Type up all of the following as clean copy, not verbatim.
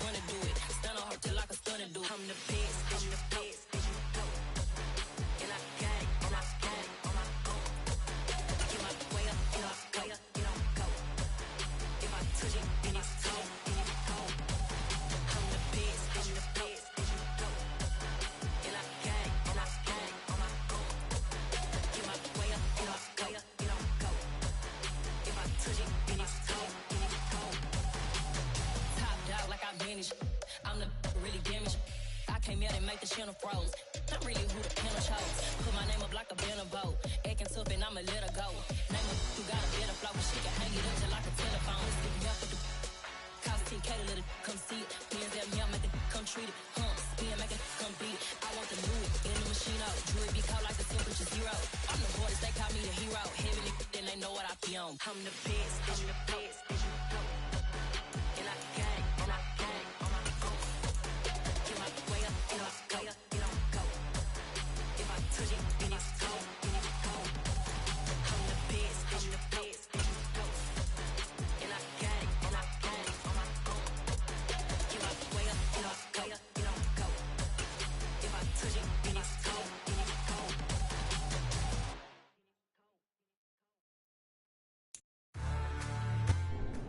run to do it. Stand on her till like a stunner do. I'm the best, I'm the best. And I got it, and I got it on my own. Get my way up, get my way up, get on go. If I touch it, then it's cold, then it's cold. I'm the best, I'm the best. And I got it, and I got it on my own. Get my way up, get my way up, get on go. If I touch it, then it's cold, then it's cold. Top dog like I vanished. I'm the really damaged. I came out and make the channel froze. I'm really who the panel chose. Put my name up like a banner boat. Acting tough and I'ma let her go. Name her who got a better flow. She can hang it up just like a telephone. Stick me up with the cost 10K to let it come see it. Hands at me, I make it come treat it. Spin, make it come beat it. I want the new in the machine out. Jewelry be cold like the temperature zero. I'm the boys, they call me the hero. Heavy then they know what I be on. I'm the best, I'm the best. And I got it, and I got it on my own. Get my way up, get my way up, get on go. If I touch it, then it's cold, then it's cold. I'm the best, I'm the best. And I got it, and I got it on my own. Get my way up, get my way up, get on go. If I touch it, then it's cold, then it's cold.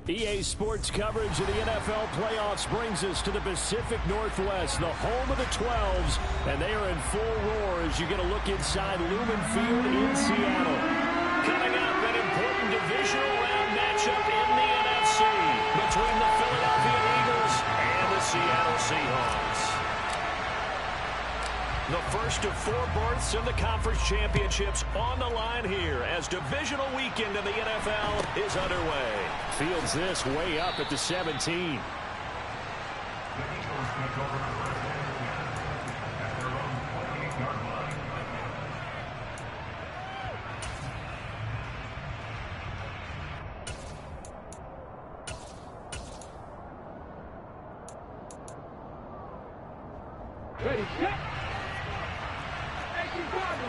EA Sports coverage of the NFL playoffs brings us to the Pacific Northwest, the home of the 12s, and they are in full roar as you get a look inside Lumen Field in Seattle. Coming up, an important divisional round matchup in the NFC between the Philadelphia Eagles and the Seattle Seahawks. The first of 4 berths in the conference championships on the line here as divisional weekend in the NFL is underway. Fields this way up at the 17. Ready, set. 18 Tiger,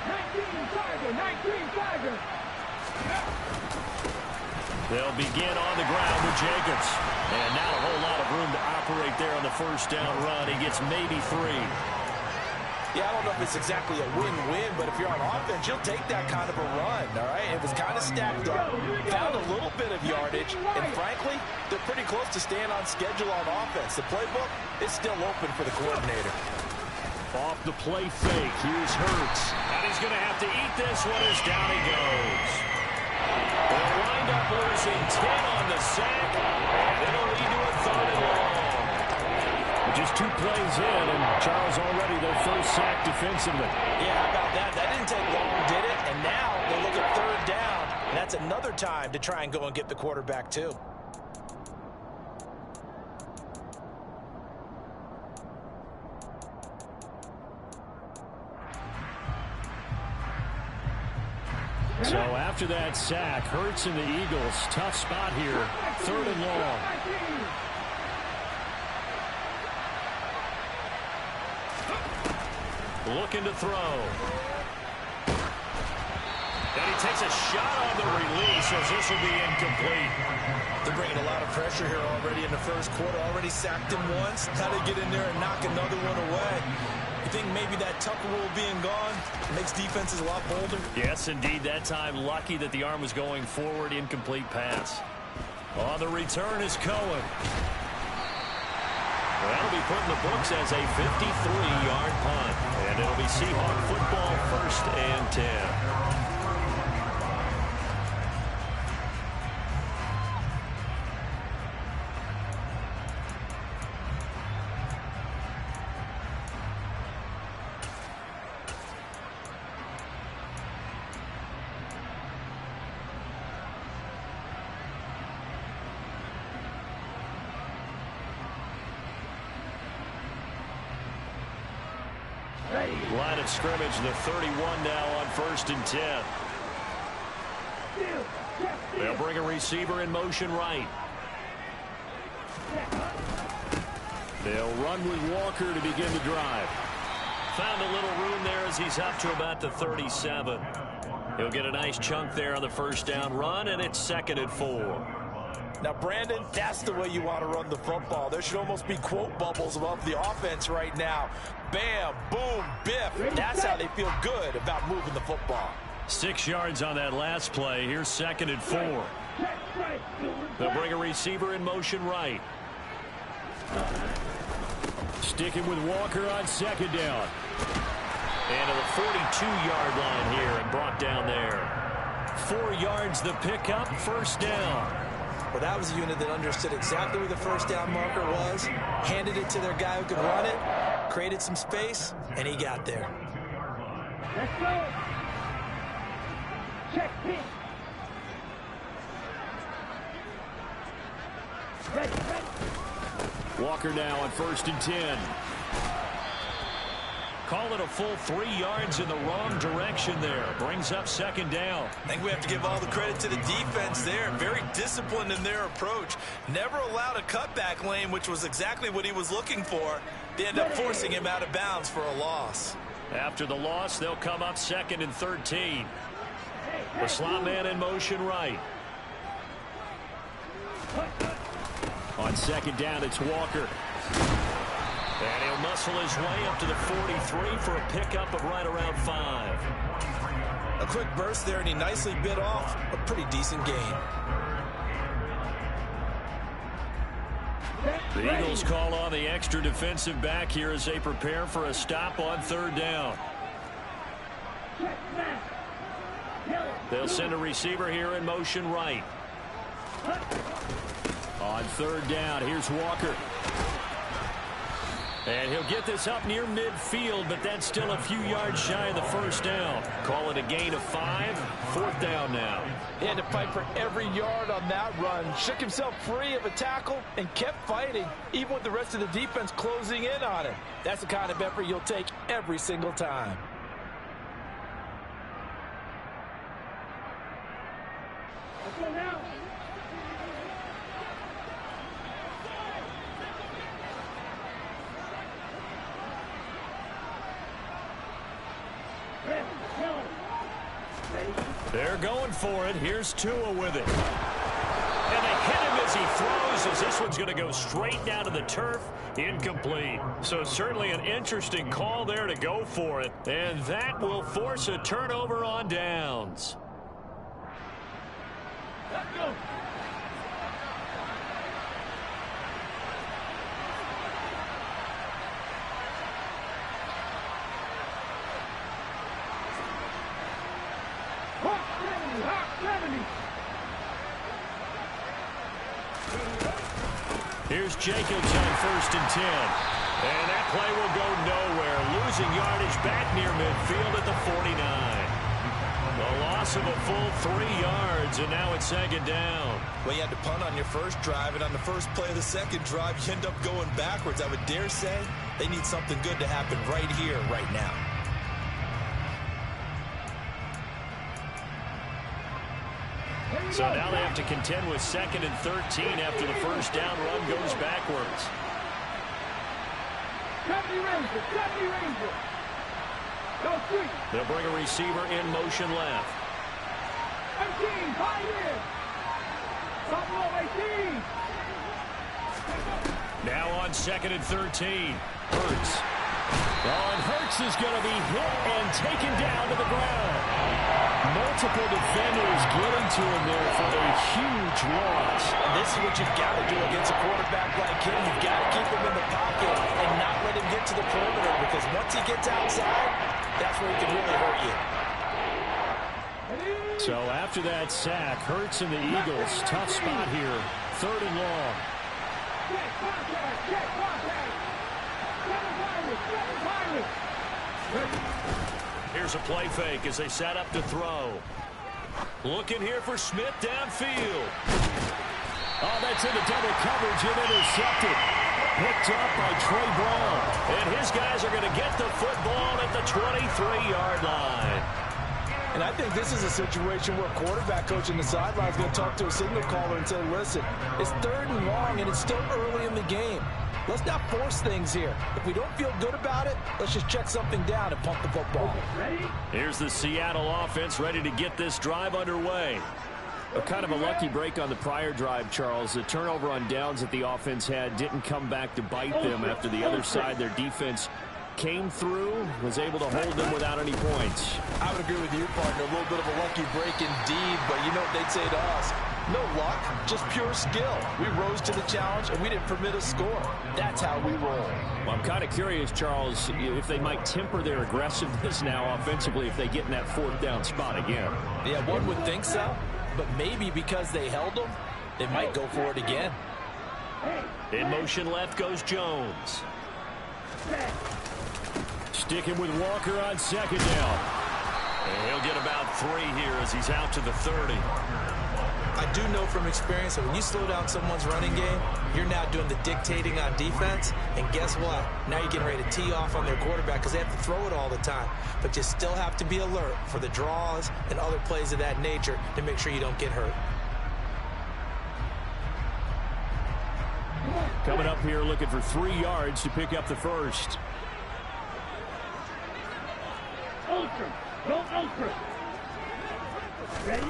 19 Tiger, 19 Tiger. They'll begin on the ground with Jacobs. And not a whole lot of room to operate there on the first down run. He gets maybe 3. Yeah, I don't know if it's exactly a win-win, but if you're on offense, you'll take that kind of a run, all right? It was kind of stacked up, found a little bit of yardage, and frankly, they're pretty close to staying on schedule on offense. The playbook is still open for the coordinator. Off the play fake, here's Hurts. And he's going to have to eat this one as down he goes. They'll wind up losing 10 on the sack, and it'll lead to a 3rd and long. Just 2 plays in, and Charles already their first sack defensively. Yeah, how about that? That didn't take long, did it? And now they look at 3rd down, and that's another time to try and go and get the quarterback too. So after that sack, Hurts and the Eagles, tough spot here, 3rd and long. Looking to throw. And he takes a shot on the release as this will be incomplete. They're bringing a lot of pressure here already in the first quarter. Already sacked him once. How to get in there and knock another one away. You think maybe that Tucker rule being gone makes defenses a lot bolder? Yes, indeed. That time, lucky that the arm was going forward. Incomplete pass. On the return is Cohen. Well, that'll be put in the books as a 53-yard punt. And it'll be Seahawk football, 1st and 10. Line of scrimmage, the 31 now on 1st and 10. They'll bring a receiver in motion right. They'll run with Walker to begin the drive. Found a little room there as he's up to about the 37. He'll get a nice chunk there on the first down run, and it's 2nd and 4. Now, Brandon, that's the way you want to run the football. There should almost be quote bubbles above the offense right now. Bam, boom, biff. That's how they feel good about moving the football. 6 yards on that last play. Here's 2nd and 4. They'll bring a receiver in motion right. Sticking with Walker on 2nd down. And to the 42-yard line here and brought down there. 4 yards the pickup, 1st down. Well, that was a unit that understood exactly where the 1st down marker was, handed it to their guy who could run it, created some space, and he got there. Let's go. Check pitch. Ready. Walker now on 1st and 10. Call it a full 3 yards in the wrong direction there. Brings up 2nd down. I think we have to give all the credit to the defense there. Very disciplined in their approach. Never allowed a cutback lane, which was exactly what he was looking for. They end up forcing him out of bounds for a loss. After the loss, they'll come up 2nd and 13. The slot man in motion right. On 2nd down, it's Walker. And he'll muscle his way up to the 43 for a pickup of right around 5. A quick burst there, and he nicely bit off a pretty decent gain. The Eagles call on the extra defensive back here as they prepare for a stop on 3rd down. They'll send a receiver here in motion right. On 3rd down, here's Walker. And he'll get this up near midfield, but that's still a few yards shy of the 1st down. Call it a gain of 5. 4th down now. He had to fight for every yard on that run. Shook himself free of a tackle and kept fighting, even with the rest of the defense closing in on him. That's the kind of effort you'll take every single time. Let's go now. They're going for it. Here's Tua with it. And they hit him as he throws, as this one's going to go straight down to the turf. Incomplete. So certainly an interesting call there to go for it. And that will force a turnover on downs. Let's go. Here's Jacobs on 1st and 10. And that play will go nowhere. Losing yardage back near midfield at the 49. The loss of a full 3 yards, and now it's 2nd down. Well, you had to punt on your first drive, and on the first play of the second drive, you end up going backwards. I would dare say they need something good to happen right here, right now. So now they have to contend with 2nd and 13 after the 1st down run goes backwards. Company Ranger, Company Ranger. Go 3. They'll bring a receiver in motion left. 18, Pioneer. Buffalo 18. Now on 2nd and 13. Hurts. Oh, and Hurts is going to be hit and taken down to the ground. Multiple defenders getting to him there for a huge loss. And this is what you've got to do against a quarterback like him. You've got to keep him in the pocket and not let him get to the perimeter, because once he gets outside, that's where he can really hurt you. So after that sack, Hurts and the Eagles, tough spot here. 3rd and long. Check contact, check contact. Here's a play fake as they set up to throw. Looking here for Smith downfield. Oh, that's into double coverage and intercepted. Picked up by Trey Brown. And his guys are going to get the football at the 23-yard line. And I think this is a situation where a quarterback coach in the sideline is going to talk to a signal caller and say, listen, it's 3rd and long and it's still early in the game. Let's not force things here. If we don't feel good about it, let's just check something down and pump the football. Here's the Seattle offense ready to get this drive underway. Kind of a lucky break on the prior drive, Charles. The turnover on downs that the offense had didn't come back to bite them after the other side. Their defense came through, was able to hold them without any points. I would agree with you, partner. A little bit of a lucky break indeed, but you know what they'd say to us? No luck, just pure skill. We rose to the challenge, and we didn't permit a score. That's how we roll. Well, I'm kind of curious, Charles, if they might temper their aggressiveness now offensively if they get in that fourth down spot again. Yeah, one would think so, but maybe because they held them, they might go for it again. In motion left goes Jones. Sticking with Walker on second down. And he'll get about 3 here as he's out to the 30. I do know from experience that when you slow down someone's running game, you're now doing the dictating on defense. And guess what? Now you're getting ready to tee off on their quarterback because they have to throw it all the time. But you still have to be alert for the draws and other plays of that nature to make sure you don't get hurt. Coming up here looking for 3 yards to pick up the first. Ultra. Go ultra. Ready?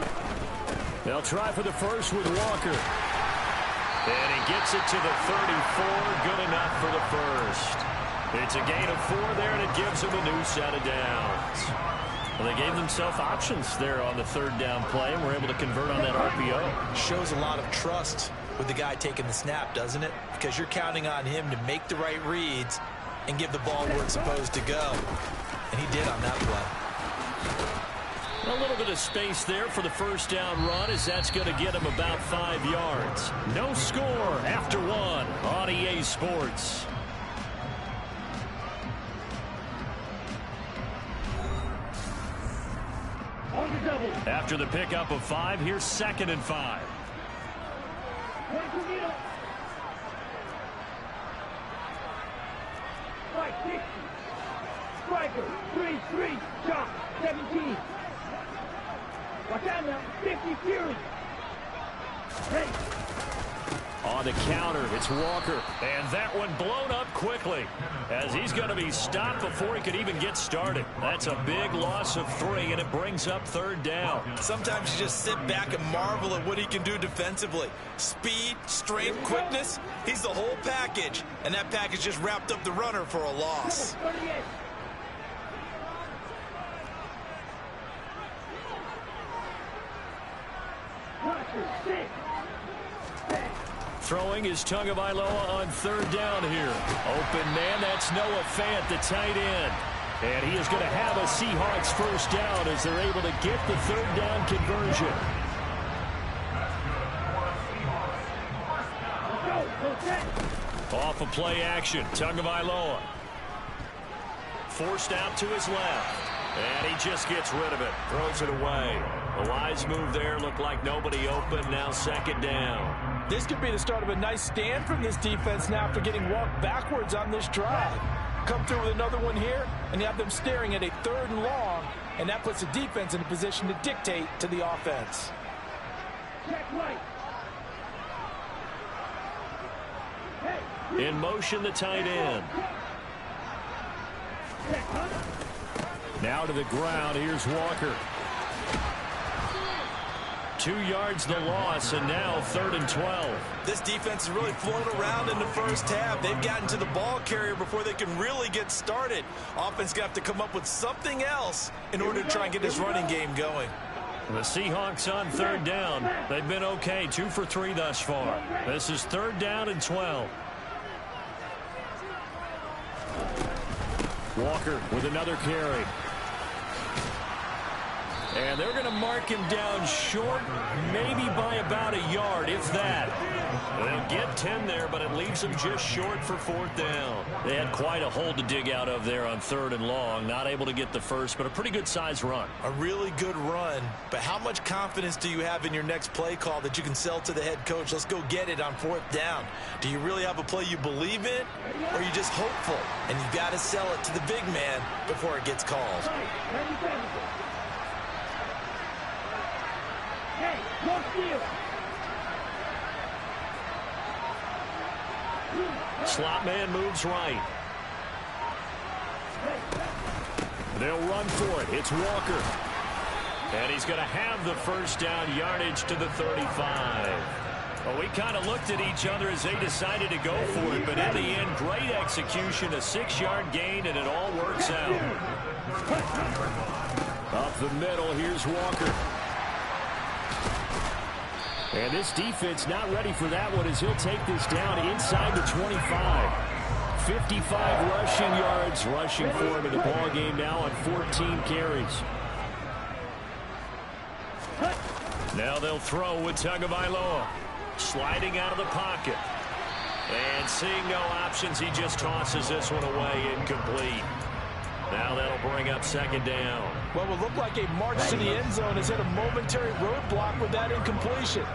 They'll try for the first with Walker. And he gets it to the 34. Good enough for the first. It's a gain of 4 there, and it gives them a new set of downs. Well, they gave themselves options there on the third down play, and were able to convert on that RPO. Shows a lot of trust with the guy taking the snap, doesn't it? Because you're counting on him to make the right reads and give the ball where it's supposed to go. And he did on that play. A little bit of space there for the first down run, as that's going to get him about 5 yards. No score after 1 on EA Sports. On the double. After the pickup of 5, here's 2nd and 5. Strike 60. Striker. 3-3. Chop. 17. Watch out now. 50 Fury. Ready. On the counter, it's Walker. And that one blown up quickly, as he's going to be stopped before he could even get started. That's a big loss of 3, and it brings up 3rd down. Sometimes you just sit back and marvel at what he can do defensively. Speed, strength, quickness. He's the whole package. And that package just wrapped up the runner for a loss. 38. Throwing is Tagovailoa on 3rd down here. Open man, that's Noah Fant, the tight end. And he is going to have a Seahawks first down as they're able to get the 3rd down conversion. Off of play action, Tagovailoa. Forced out to his left. And he just gets rid of it. Throws it away. A wise move there. Looked like nobody open. Now 2nd down. This could be the start of a nice stand from this defense now after getting walked backwards on this drive. Come through with another one here, and you have them staring at a 3rd and long, and that puts the defense in a position to dictate to the offense. Check right. In motion, the tight end. Now to the ground. Here's Walker. 2 yards the loss, and now 3rd and 12. This defense is really flown around in the first half. They've gotten to the ball carrier before they can really get started. Offense got to come up with something else in order to try and get this running game going. The Seahawks on 3rd down. They've been okay, 2 for 3 thus far. This is 3rd down and 12. Walker with another carry. And they're going to mark him down short, maybe by about a yard, if that. They'll get 10 there, but it leaves them just short for 4th down. They had quite a hole to dig out of there on 3rd and long. Not able to get the first, but a pretty good size run. A really good run, but how much confidence do you have in your next play call that you can sell to the head coach? Let's go get it on 4th down. Do you really have a play you believe in, or are you just hopeful? And you've got to sell it to the big man before it gets called. Hey, no steal. Slot man moves right. They'll run for it. It's Walker. And he's going to have the first down, yardage to the 35. Well, we kind of looked at each other as they decided to go for it, but in the end, great execution, a 6-yard gain, and it all works out. Up the middle, here's Walker. And this defense not ready for that one as he'll take this down inside the 25. 55 rushing yards, rushing for him in the ball game now on 14 carries. Now they'll throw with Tagovailoa. Sliding out of the pocket. And seeing no options, he just tosses this one away, incomplete. Now that'll bring up second down. What will look like a march to the end zone has hit a momentary roadblock with that incompletion.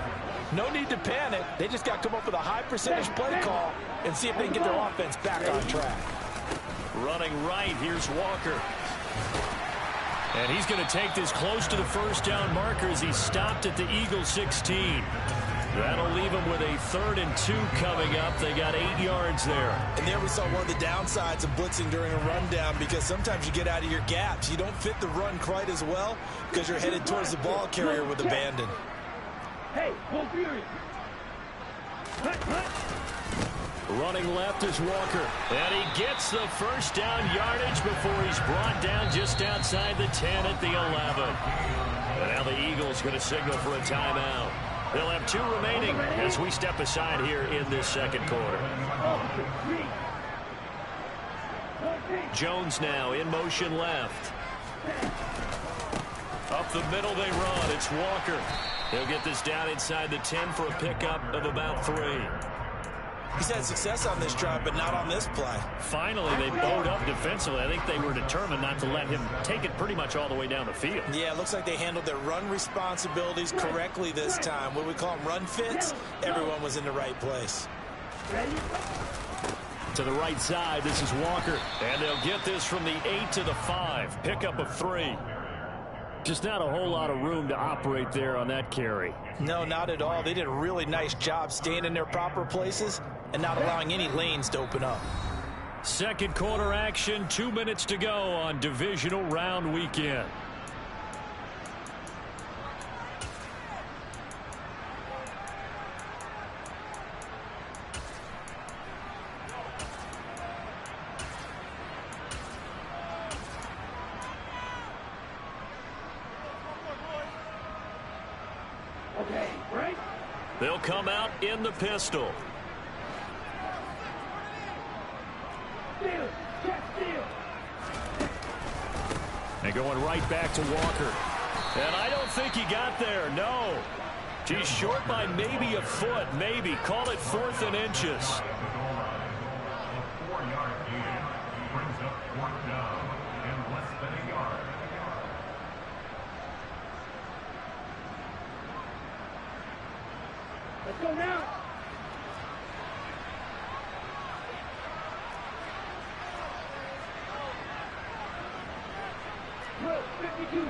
No need to panic. They just got to come up with a high percentage play call and see if they can get their offense back on track. Running right, here's Walker. And he's going to take this close to the first down marker as he stopped at the Eagles 16. That'll leave them with a 3rd and 2 coming up. They got 8 yards there. And there we saw one of the downsides of blitzing during a rundown, because sometimes you get out of your gaps. You don't fit the run quite as well because you're headed towards the ball carrier with abandon. Hey, go Fury. Running left is Walker. And he gets the first down yardage before he's brought down just outside the 10 at the 11. And now the Eagles going to signal for a timeout. They'll have 2 remaining as we step aside here in this second quarter. Jones now in motion left. Up the middle they run. It's Walker. He'll get this down inside the 10 for a pickup of about 3. He's had success on this drive, but not on this play. Finally, they bowed up defensively. I think they were determined not to let him take it pretty much all the way down the field. Yeah, it looks like they handled their run responsibilities correctly this time. What we call them run fits, everyone was in the right place. To the right side, this is Walker. And they'll get this from the 8 to the 5. Pickup of 3. Just not a whole lot of room to operate there on that carry. No, not at all. They did a really nice job staying in their proper places and not allowing any lanes to open up. Second quarter action, 2 minutes to go on divisional round weekend. They'll come out in the pistol. And going right back to Walker. And I don't think he got there, no. He's short by maybe a foot, maybe. Call it 4th and inches. 4-yard gain brings up 4th down and less than a yard. Let's go now. Look, 52.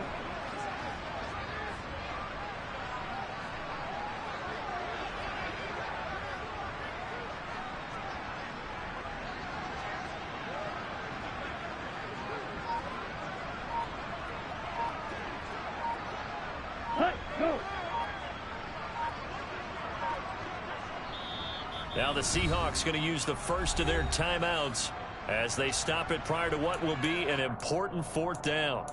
Go. Now the Seahawks going to use the first of their timeouts as they stop it prior to what will be an important 4th down.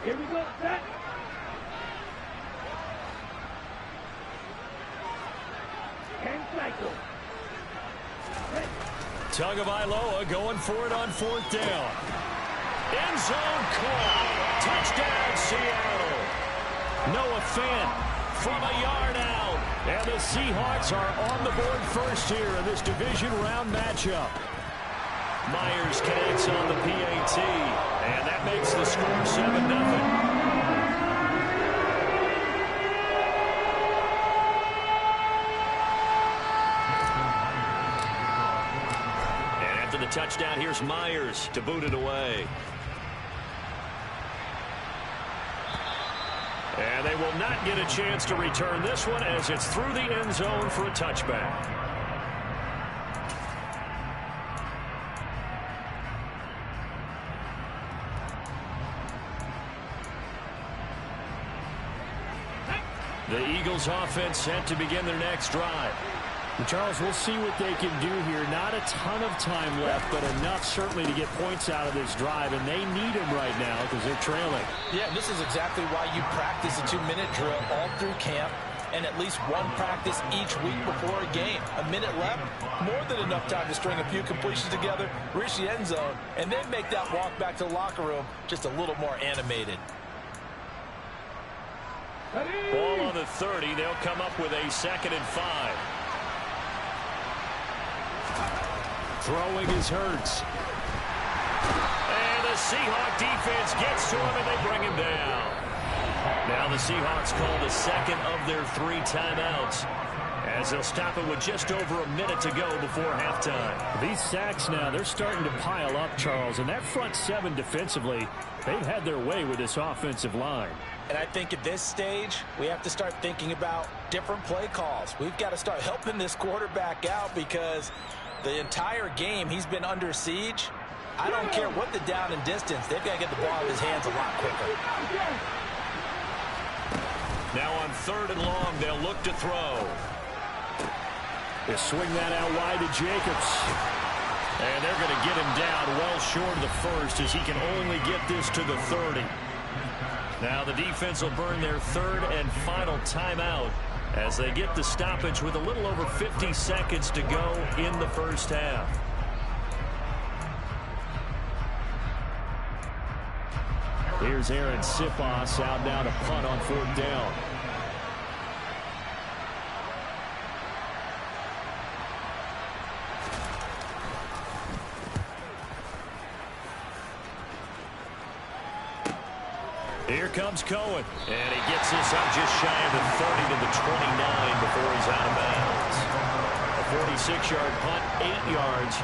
Here we go, set. And cycle. Tagovailoa going for it on 4th down. End zone caught. Touchdown, Seattle. Noah Fant from a yard out. And the Seahawks are on the board first here in this division round matchup. Myers connects on the PAT, and that makes the score 7-0. The touchdown, here's Myers to boot it away. And they will not get a chance to return this one as it's through the end zone for a touchback. The Eagles offense set to begin their next drive. And Charles, we'll see what they can do here. Not a ton of time left, but enough certainly to get points out of this drive, and they need them right now because they're trailing. Yeah, this is exactly why you practice a 2-minute drill all through camp and at least one practice each week before a game. A minute left, more than enough time to string a few completions together, reach the end zone, and then make that walk back to the locker room just a little more animated. Ball on the 30. They'll come up with a 2nd and 5. Throwing is Hurts. And the Seahawk defense gets to him, and they bring him down. Now the Seahawks call the 2nd of their 3 timeouts, as they'll stop it with just over a minute to go before halftime. These sacks now, they're starting to pile up, Charles, and that front 7 defensively, they've had their way with this offensive line. And I think at this stage, we have to start thinking about different play calls. We've got to start helping this quarterback out because the entire game he's been under siege. I don't care what the down and distance. They've got to get the ball out of his hands a lot quicker. Now on 3rd and long, they'll look to throw. They swing that out wide to Jacobs. And they're going to get him down well short of the first as he can only get this to the 30. Now the defense will burn their 3rd and final timeout as they get the stoppage with a little over 50 seconds to go in the first half. Here's Aaron Sipos out now to punt on 4th down. Here comes Cohen, and he gets this up just shy of the 30 to the 29 before he's out of bounds. A 46-yard punt, 8 yards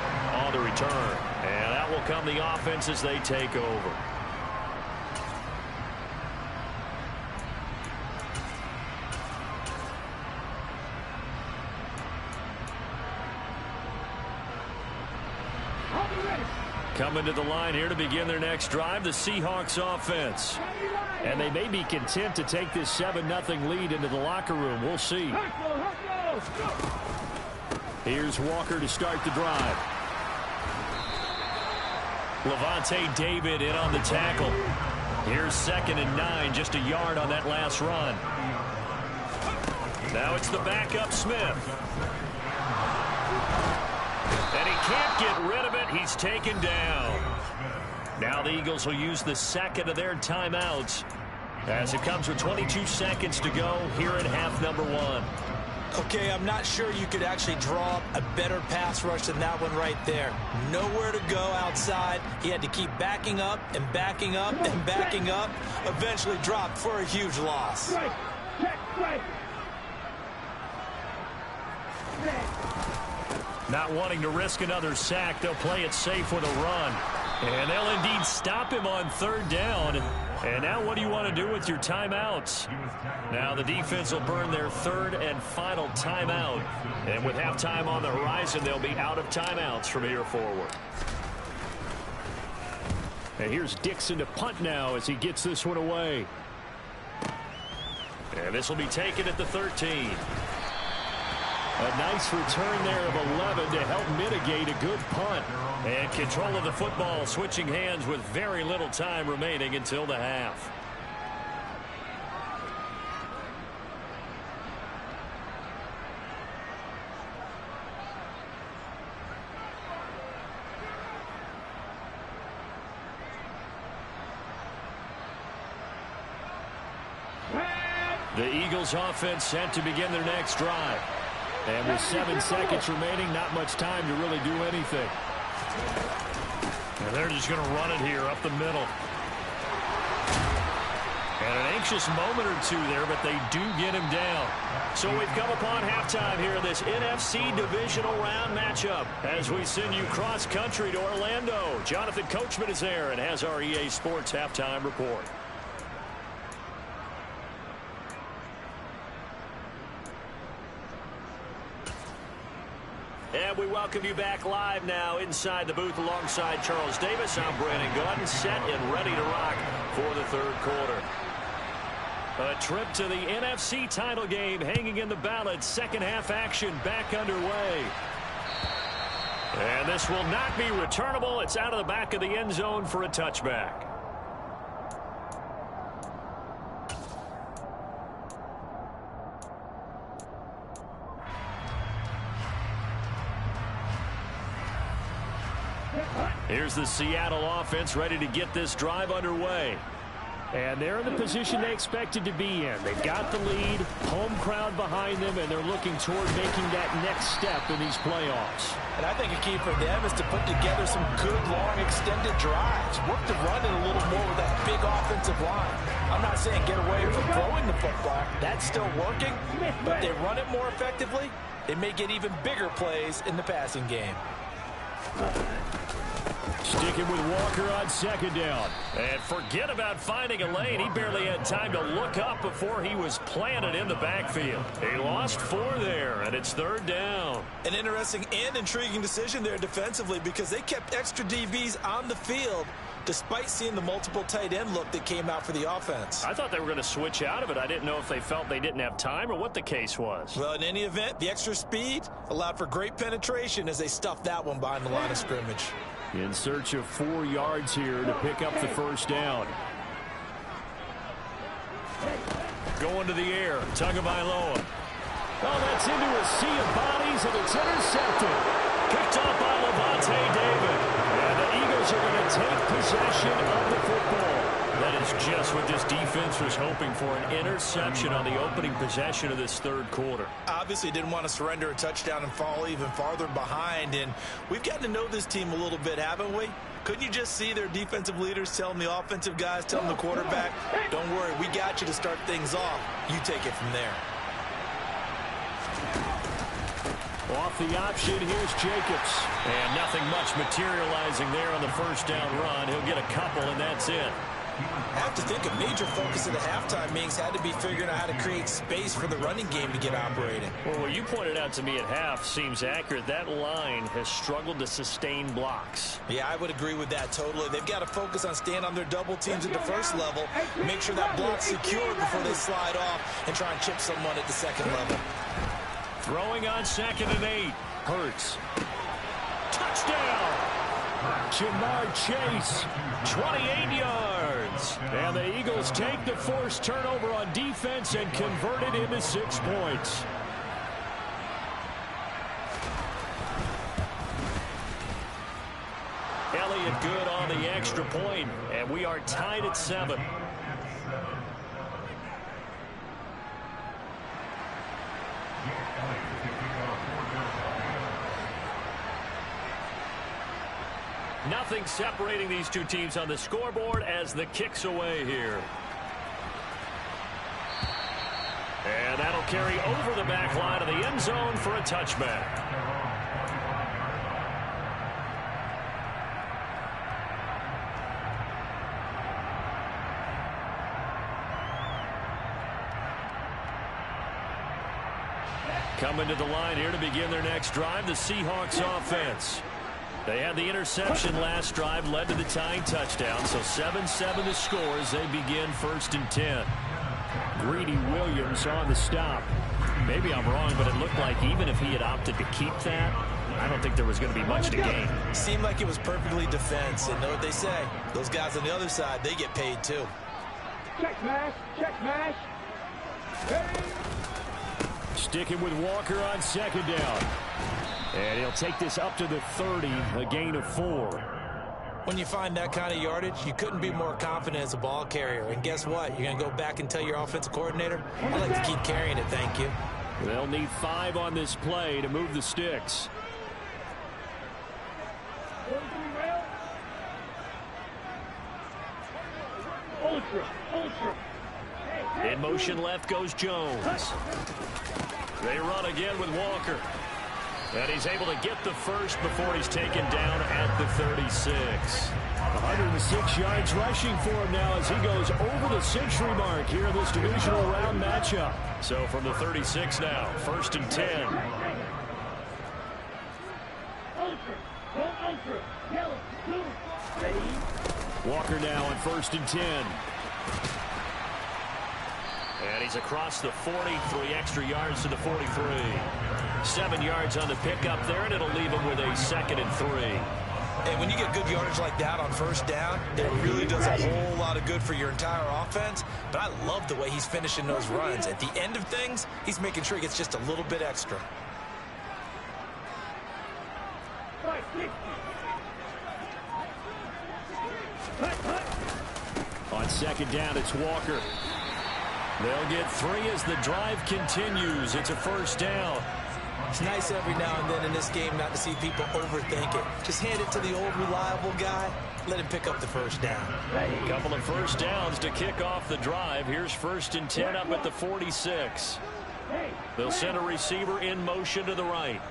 on the return. And that will come the offense as they take over. Coming to the line here to begin their next drive, the Seahawks offense. And they may be content to take this 7-0 lead into the locker room. We'll see. Here's Walker to start the drive. Levante David in on the tackle. Here's 2nd and 9, just a yard on that last run. Now it's the backup Smith. And he can't get rid of it. He's taken down. Now the Eagles will use the 2nd of their timeouts as it comes with 22 seconds to go here in half number 1. Okay, I'm not sure you could actually draw up a better pass rush than that one right there. Nowhere to go outside. He had to keep backing up and backing up and backing up. Eventually dropped for a huge loss. Not wanting to risk another sack, they'll play it safe with a run. And they'll indeed stop him on 3rd down. And now what do you want to do with your timeouts? Now the defense will burn their 3rd and final timeout. And with halftime on the horizon, they'll be out of timeouts from here forward. And here's Dixon to punt now as he gets this one away. And this will be taken at the 13. A nice return there of 11 to help mitigate a good punt. And control of the football switching hands with very little time remaining until the half. The Eagles offense set to begin their next drive. And with 7 seconds remaining, not much time to really do anything. And they're just going to run it here up the middle. And an anxious moment or two there, but they do get him down. So we've come upon halftime here in this NFC Divisional Round matchup as we send you cross-country to Orlando. Jonathan Coachman is there and has our EA Sports Halftime Report. And we welcome you back live now inside the booth alongside Charles Davis. I'm Brandon Gaudin, set and ready to rock for the third quarter. A trip to the NFC title game hanging in the balance. Second half action back underway. And this will not be returnable. It's out of the back of the end zone for a touchback. Here's the Seattle offense ready to get this drive underway. And they're in the position they expected to be in. They've got the lead, home crowd behind them, and they're looking toward making that next step in these playoffs. And I think a key for them is to put together some good, long, extended drives. Work to run it a little more with that big offensive line. I'm not saying get away from throwing the football. That's still working. But if they run it more effectively, they may get even bigger plays in the passing game. Sticking with Walker on second down. And forget about finding a lane. He barely had time to look up before he was planted in the backfield. He lost 4 there, and it's third down. An interesting and intriguing decision there defensively because they kept extra DBs on the field despite seeing the multiple tight end look that came out for the offense. I thought they were going to switch out of it. I didn't know if they felt they didn't have time or what the case was. Well, in any event, the extra speed allowed for great penetration as they stuffed that one behind the line of scrimmage. In search of 4 yards here to pick up the first down. Going to the air, Tagovailoa. Oh, that's into a sea of bodies, and it's intercepted. Picked up by Lavonte David. And the Eagles are going to take possession of the football. That is just what this defense was hoping for, an interception on the opening possession of this third quarter. Obviously didn't want to surrender a touchdown and fall even farther behind, and we've gotten to know this team a little bit, haven't we? Couldn't you just see their defensive leaders telling the offensive guys, telling the quarterback, don't worry, we got you to start things off. You take it from there. Off the option, here's Jacobs. And nothing much materializing there on the first down run. He'll get a couple, and that's it. I have to think a major focus of the halftime meetings had to be figuring out how to create space for the running game to get operating. Well, what you pointed out to me at half seems accurate. That line has struggled to sustain blocks. Yeah, I would agree with that totally. They've got to focus on staying on their double teams at the first level, make sure that block's secure before they slide off and try and chip someone at the second level. Throwing on 2nd and 8. Hurts. Touchdown! Jamar Chase, 28 yards. And the Eagles take the forced turnover on defense and convert it into 6 points. Elliott good on the extra point, and we are tied at 7. Nothing separating these two teams on the scoreboard as the kick's away here. And that'll carry over the back line of the end zone for a touchback. Coming to the line here to begin their next drive, the Seahawks offense. They had the interception last drive, led to the tying touchdown, so 7-7 the score as they begin 1st and 10. Greedy Williams on the stop. Maybe I'm wrong, but it looked like even if he had opted to keep that, I don't think there was going to be much to gain. Seemed like it was perfectly defense, and know what they say. Those guys on the other side, they get paid too. Check mash, check mash. Sticking with Walker on 2nd down. And he'll take this up to the 30, a gain of 4. When you find that kind of yardage, you couldn't be more confident as a ball carrier. And guess what? You're going to go back and tell your offensive coordinator, I'd like to keep carrying it, thank you. They'll need 5 on this play to move the sticks. In motion left goes Jones. They run again with Walker. And he's able to get the first before he's taken down at the 36. 106 yards rushing for him now as he goes over the century mark here in this divisional round matchup. So from the 36 now, 1st and 10. Walker now on 1st and 10. And he's across the 40, 3 extra yards to the 43. 7 yards on the pickup there, and it'll leave him with a 2nd and 3. And when you get good yardage like that on 1st down, it really does a whole lot of good for your entire offense. But I love the way he's finishing those runs. At the end of things, he's making sure he gets just a little bit extra. On 2nd down, it's Walker. They'll get 3 as the drive continues. It's a 1st down. It's nice every now and then in this game not to see people overthink it. Just hand it to the old reliable guy. Let him pick up the 1st down. A couple of 1st downs to kick off the drive. Here's 1st and 10 up at the 46. They'll send a receiver in motion to the right.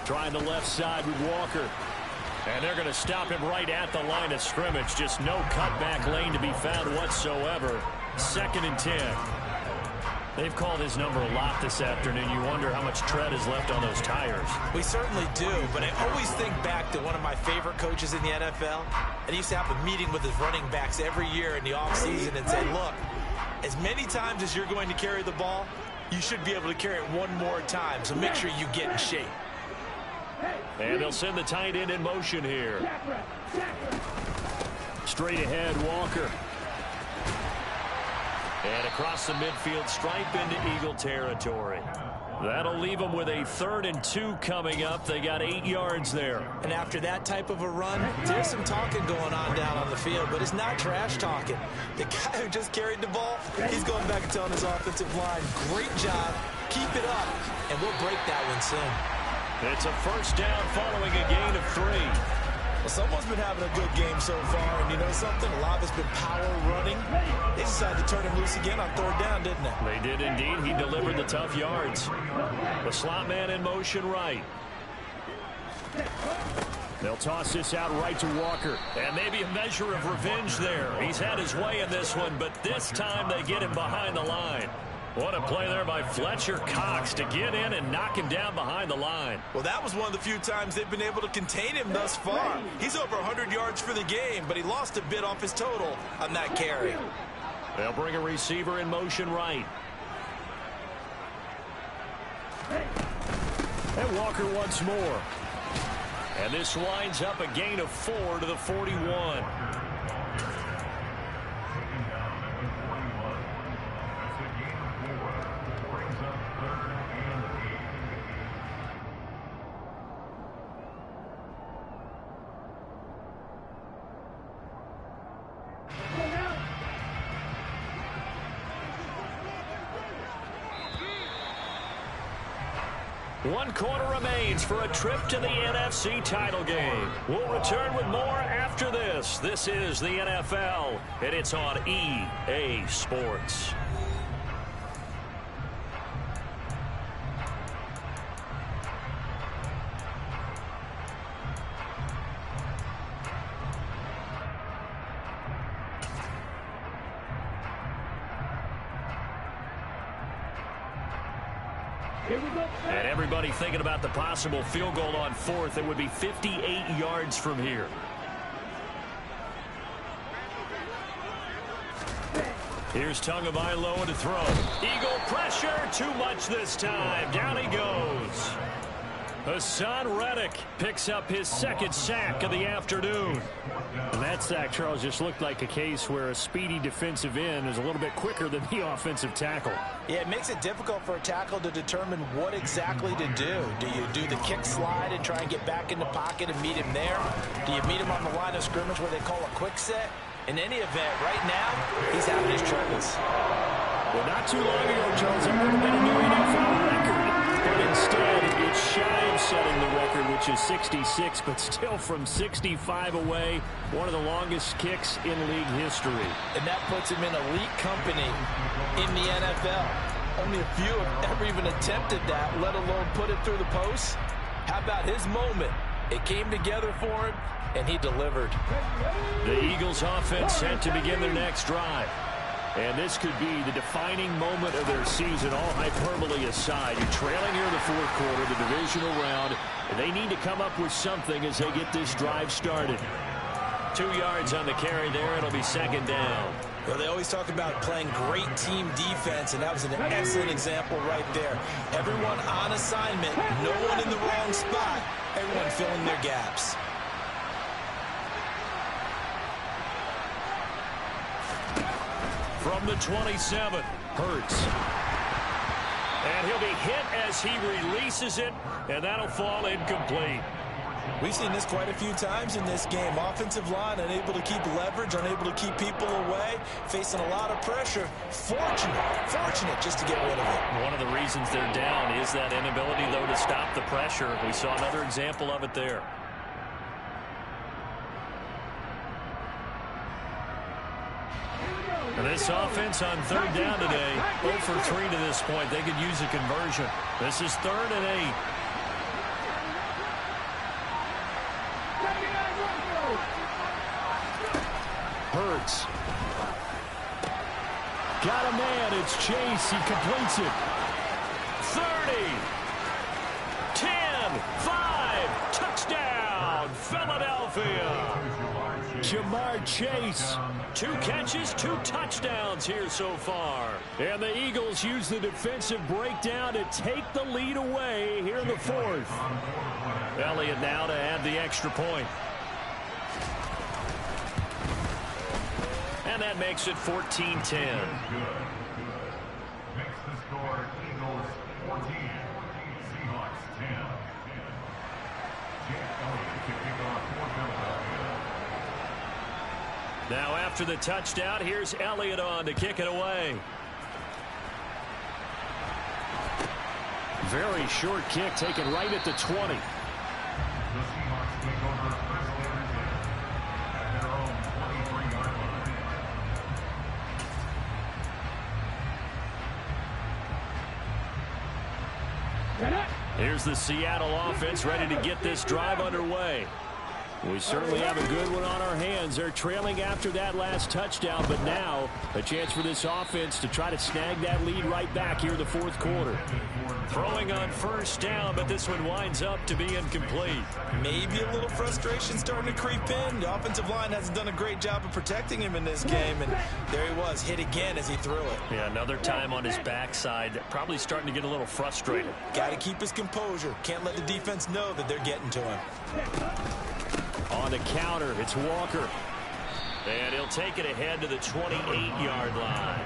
Trying the left side with Walker. And they're going to stop him right at the line of scrimmage. Just no cutback lane to be found whatsoever. 2nd and 10. They've called his number a lot this afternoon. You wonder how much tread is left on those tires. We certainly do, but I always think back to one of my favorite coaches in the NFL. And he used to have a meeting with his running backs every year in the offseason and say, look, as many times as you're going to carry the ball, you should be able to carry it one more time, so make sure you get in shape. And they'll send the tight end in motion here. Straight ahead, Walker. And across the midfield stripe into Eagle territory. That'll leave them with a 3rd and 2 coming up. They got 8 yards there. And after that type of a run, there's some talking going on down on the field, but it's not trash talking. The guy who just carried the ball, he's going back and telling his offensive line, great job, keep it up, and we'll break that one soon. It's a 1st down following a gain of 3. Well, someone's been having a good game so far, and you know something? A lot of it's been power running. They decided to turn him loose again on 3rd down, didn't they? They did indeed. He delivered the tough yards. The slot man in motion right. They'll toss this out right to Walker. And maybe a measure of revenge there. He's had his way in this one, but this time they get him behind the line. What a play there by Fletcher Cox to get in and knock him down behind the line. Well, that was one of the few times they've been able to contain him thus far. He's over 100 yards for the game, but he lost a bit off his total on that carry. They'll bring a receiver in motion right. And Walker once more. And this winds up a gain of 4 to the 41. One quarter remains for a trip to the NFC title game. We'll return with more after this. This is the NFL, and it's on EA Sports. And everybody thinking about the possible field goal on 4th. It would be 58 yards from here. Here's Tagovailoa to throw. Eagle pressure, too much this time. Down he goes. Hassan Reddick picks up his 2nd sack of the afternoon. And that sack, Charles, just looked like a case where a speedy defensive end is a little bit quicker than the offensive tackle. Yeah, it makes it difficult for a tackle to determine what exactly to do. Do you do the kick slide and try and get back in the pocket and meet him there? Do you meet him on the line of scrimmage where they call a quick set? In any event, right now, he's having his troubles. Well, not too long ago, Charles, there would have been a new NFL record. But instead, it's shy of setting the record, which is 66, but still from 65 away, one of the longest kicks in league history. And that puts him in elite company in the NFL. Only a few have ever even attempted that, let alone put it through the post. How about his moment? It came together for him, and he delivered. The Eagles offense set to begin their next drive. And this could be the defining moment of their season, all hyperbole aside. You're trailing here in the fourth quarter, the divisional round, and they need to come up with something as they get this drive started. 2 yards on the carry there. It'll be second down. Well, they always talk about playing great team defense, and that was an excellent example right there. Everyone on assignment, no one in the wrong spot, everyone filling their gaps. From the 27, Hurts. And he'll be hit as he releases it, and that'll fall incomplete. We've seen this quite a few times in this game. Offensive line unable to keep leverage, unable to keep people away, facing a lot of pressure. Fortunate just to get rid of it. One of the reasons they're down is that inability, though, to stop the pressure. We saw another example of it there. And this offense on third down today, 0 for 3 to this point. They could use a conversion. This is 3rd and 8. Hurts. Got a man. It's Chase. He completes it. 30. 10. 5. Touchdown. Philadelphia. Jamar Chase. 2 catches, 2 touchdowns here so far. And the Eagles use the defensive breakdown to take the lead away here in the fourth. Elliott now to add the extra point. And that makes it 14-10. Makes the score Eagles 14, Seahawks 10. Jake Elliott to kick off for Philadelphia. Now after the touchdown, here's Elliott on to kick it away. Very short kick taken right at the 20. The Seahawks take over first and 10 at their own 23-yard line. Here's the Seattle offense ready to get this drive underway. We certainly have a good one on our hands. They're trailing after that last touchdown, but now a chance for this offense to try to snag that lead right back here in the fourth quarter. Throwing on first down, but this one winds up to be incomplete. Maybe a little frustration starting to creep in. The offensive line hasn't done a great job of protecting him in this game, and there he was, hit again as he threw it. Yeah, another time on his backside, probably starting to get a little frustrated. Got to keep his composure. Can't let the defense know that they're getting to him. On the counter, it's Walker. And he'll take it ahead to the 28-yard line.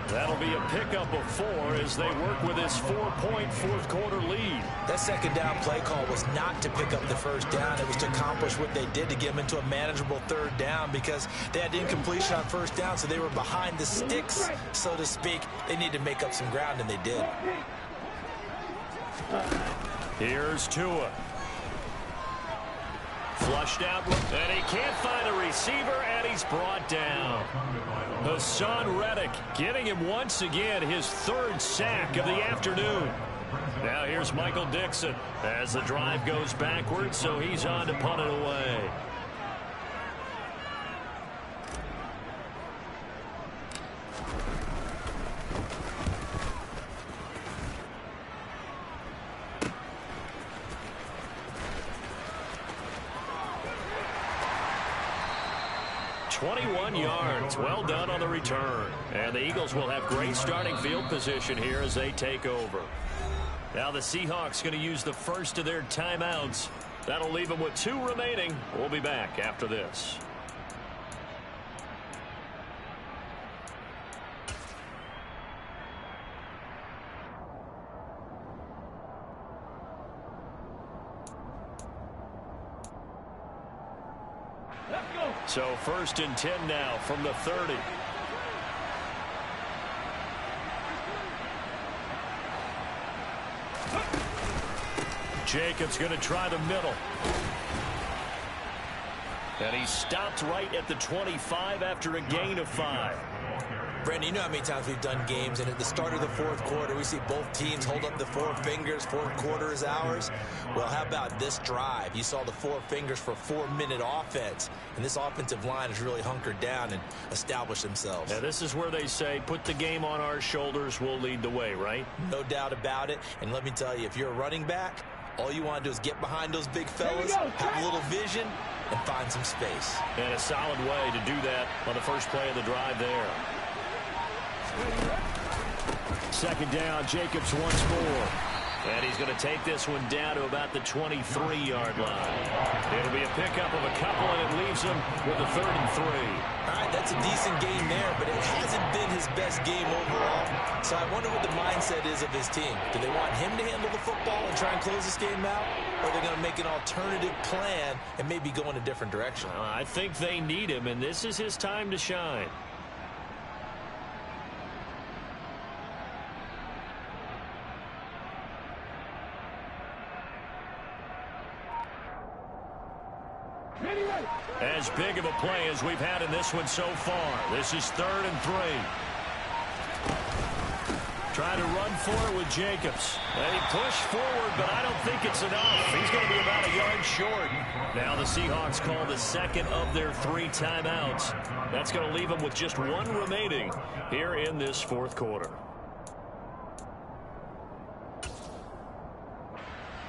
That'll be a pickup of 4 as they work with this 4-point fourth quarter lead. That second down play call was not to pick up the first down. It was to accomplish what they did to get them into a manageable third down because they had incompletion on first down, so they were behind the sticks, so to speak. They need to make up some ground, and they did. Here's Tua. Flushed out, and he can't find a receiver, and he's brought down. Hassan Reddick getting him once again his 3rd sack of the afternoon. Now here's Michael Dixon as the drive goes backwards, so he's on to punt it away. Yards. Well done on the return. And the Eagles will have great starting field position here as they take over. Now the Seahawks going to use the first of their timeouts. That'll leave them with 2 remaining. We'll be back after this. So 1st and 10 now from the 30. Jacobs going to try the middle. And he stopped right at the 25 after a gain of 5. Brandon, you know how many times we've done games, and at the start of the fourth quarter, we see both teams hold up the four fingers, fourth quarter is ours. Well, how about this drive? You saw the four fingers for a 4-minute offense, and this offensive line has really hunkered down and established themselves. Yeah, this is where they say, put the game on our shoulders, we'll lead the way, right? No doubt about it, and let me tell you, if you're a running back, all you want to do is get behind those big fellas, have a little vision, and find some space. And a solid way to do that on the first play of the drive there. Second down, Jacobs once more. And he's going to take this one down to about the 23-yard line. It'll be a pickup of a couple, and it leaves him with a 3rd and 3. All right, that's a decent game there, but it hasn't been his best game overall. So I wonder what the mindset is of his team. Do they want him to handle the football and try and close this game out? Or are they going to make an alternative plan and maybe go in a different direction? I think they need him, and this is his time to shine. As big of a play as we've had in this one so far. This is 3rd and 3. Try to run for it with Jacobs. They push forward, but I don't think it's enough. He's going to be about a yard short. Now the Seahawks call the second of their 3 timeouts. That's going to leave them with just 1 remaining here in this fourth quarter.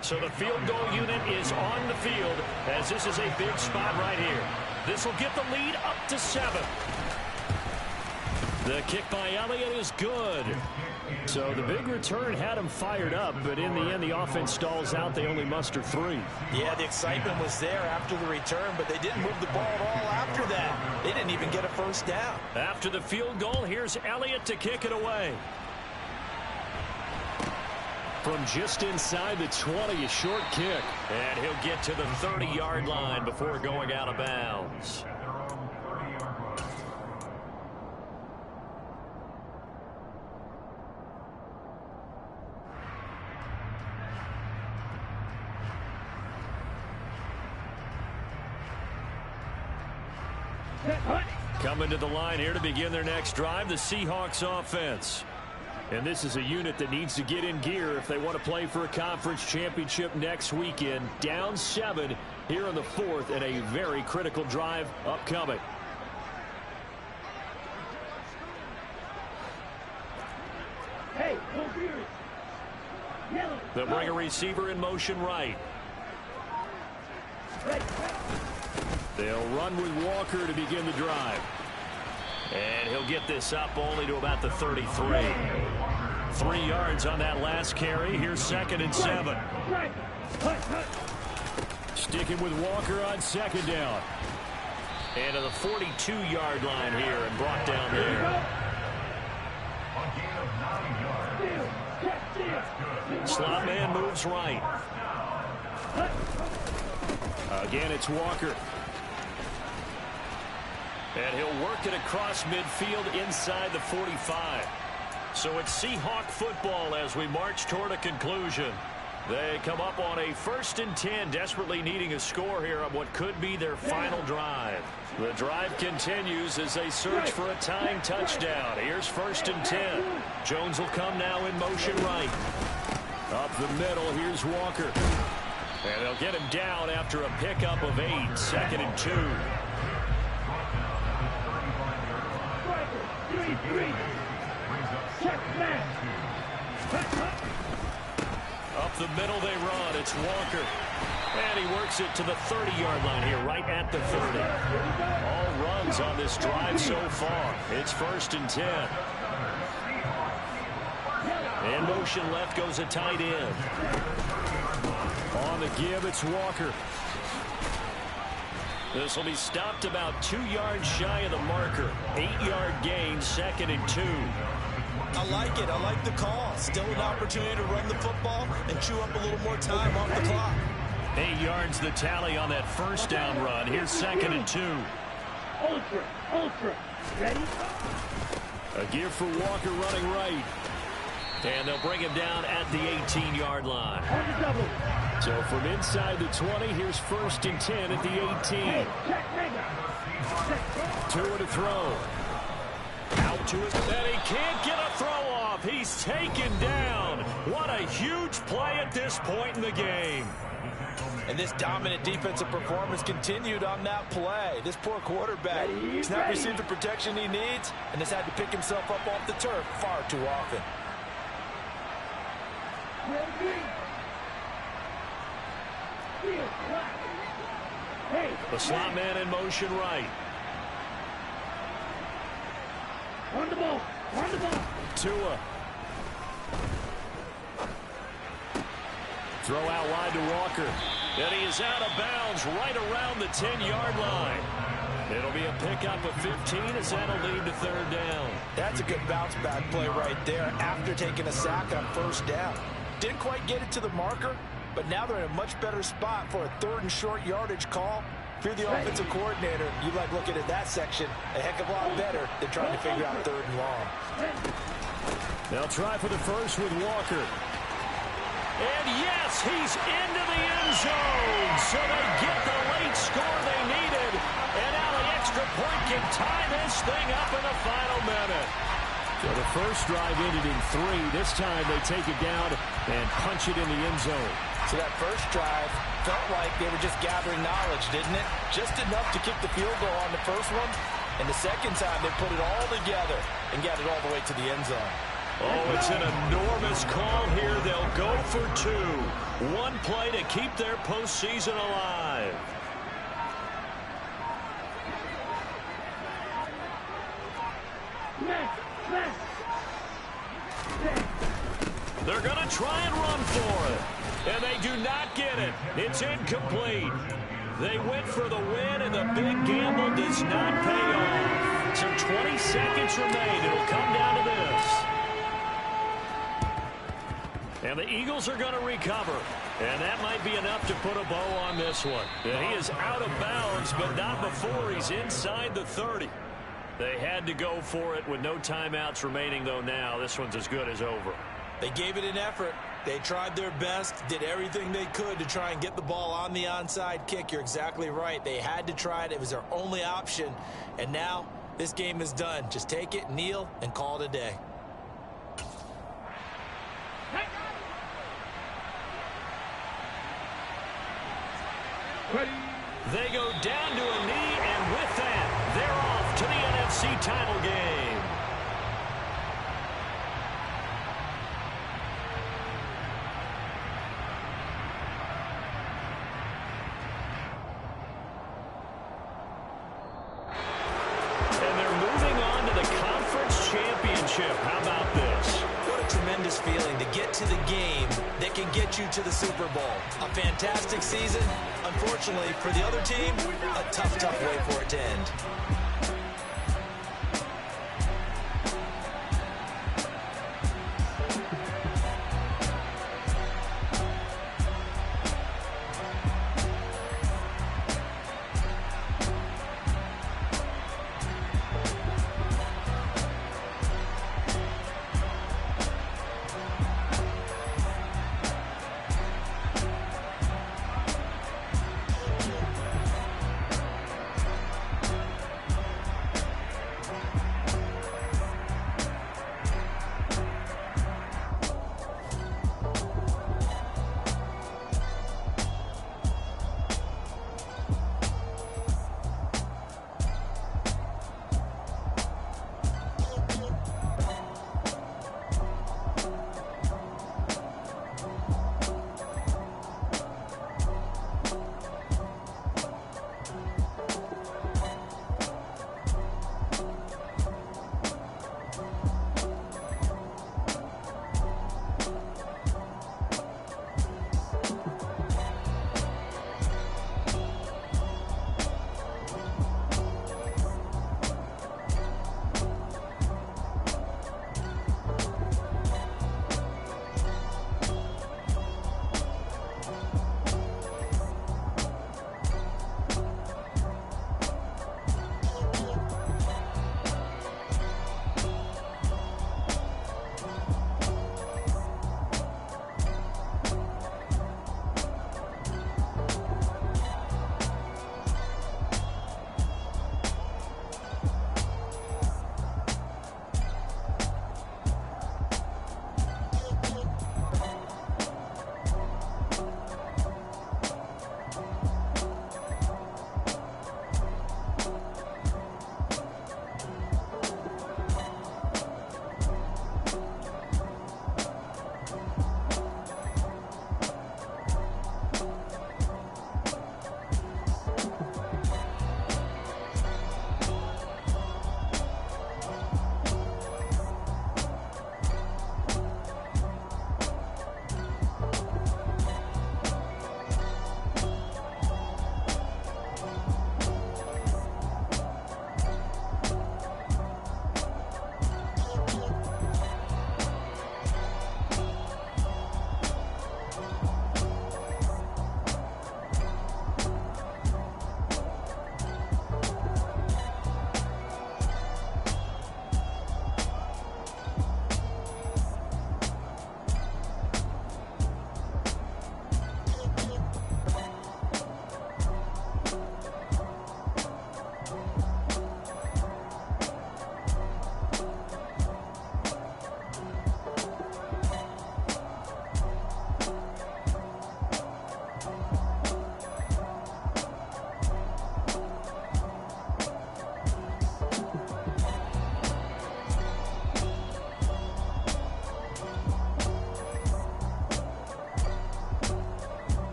So the field goal unit is on the field as this is a big spot right here. This will get the lead up to 7. The kick by Elliott is good. So the big return had him fired up, but in the end the offense stalls out. They only muster 3. Yeah, the excitement was there after the return, but they didn't move the ball at all after that. They didn't even get a first down. After the field goal, here's Elliott to kick it away. From just inside the 20, a short kick. And he'll get to the 30-yard line before going out of bounds. Coming to the line here to begin their next drive, the Seahawks offense. And this is a unit that needs to get in gear if they want to play for a conference championship next weekend. Down 7 here in the 4th, and a very critical drive upcoming. Hey, don't fear it. Yellow. They'll bring a receiver in motion right. They'll run with Walker to begin the drive. And he'll get this up only to about the 33. 3 yards on that last carry. Here's 2nd and 7. Sticking with Walker on 2nd down. And to the 42-yard line here and brought down there. Slot man moves right. Again, it's Walker. And he'll work it across midfield inside the 45. So it's Seahawk football as we march toward a conclusion. They come up on a 1st and 10, desperately needing a score here on what could be their final drive. The drive continues as they search for a tying touchdown. Here's 1st and 10. Jones will come now in motion right. Up the middle, here's Walker. And they'll get him down after a pickup of 8, 2nd and 2. Up the middle they run. It's Walker. And he works it to the 30-yard line here, right at the 30. All runs on this drive so far. It's 1st and 10. In motion left goes a tight end. On the give, it's Walker. This will be stopped about 2 yards shy of the marker. 8-yard gain, 2nd and 2. I like it. I like the call. Still an opportunity to run the football and chew up a little more time off the clock. 8 yards the tally on that first down run. Here's 2nd and 2. Ultra. Ready? A give for Walker running right. And they'll bring him down at the 18-yard line. So from inside the 20, here's 1st and 10 at the 18. 2 to throw. Out to it. And he can't get a throw off. He's taken down. What a huge play at this point in the game. And this dominant defensive performance continued on that play. This poor quarterback has not received the protection he needs and has had to pick himself up off the turf far too often. The slot man in motion right. On the ball. On the ball. Tua. Throw out wide to Walker. And he is out of bounds right around the 10-yard line. It'll be a pickup of 15 as that'll lead to third down. That's a good bounce-back play right there after taking a sack on first down. Didn't quite get it to the marker, but now they're in a much better spot for a third and short yardage call. If you're the offensive coordinator, you like looking at that section a heck of a lot better than trying to figure out third and long. They'll try for the first with Walker. And yes, he's into the end zone. So they get the late score they needed. And now the extra point can tie this thing up in the final minute. So the first drive ended in 3. This time they take it down and punch it in the end zone. So that first drive felt like they were just gathering knowledge, didn't it? Just enough to kick the field goal on the first one. And the second time they put it all together and got it all the way to the end zone. Oh, it's an enormous call here. They'll go for 2. One play to keep their postseason alive. They're going to try and run for it. And they do not get it. It's incomplete. They went for the win, and the big gamble does not pay off. So 20 seconds remain. It'll come down to this. And the Eagles are going to recover. And that might be enough to put a bow on this one. And he is out of bounds, but not before he's inside the 30. They had to go for it with no timeouts remaining, though now. This one's as good as over. They gave it an effort. They tried their best, did everything they could to try and get the ball on the onside kick. You're exactly right. They had to try it. It was their only option. And now this game is done. Just take it, kneel, and call it a day. They go down to a knee, and with that, they're off to the NFC title game. And they're moving on to the conference championship. How about this? What a tremendous feeling to get to the game that can get you to the Super Bowl. A fantastic season. Unfortunately, for the other team, a tough way for it to end.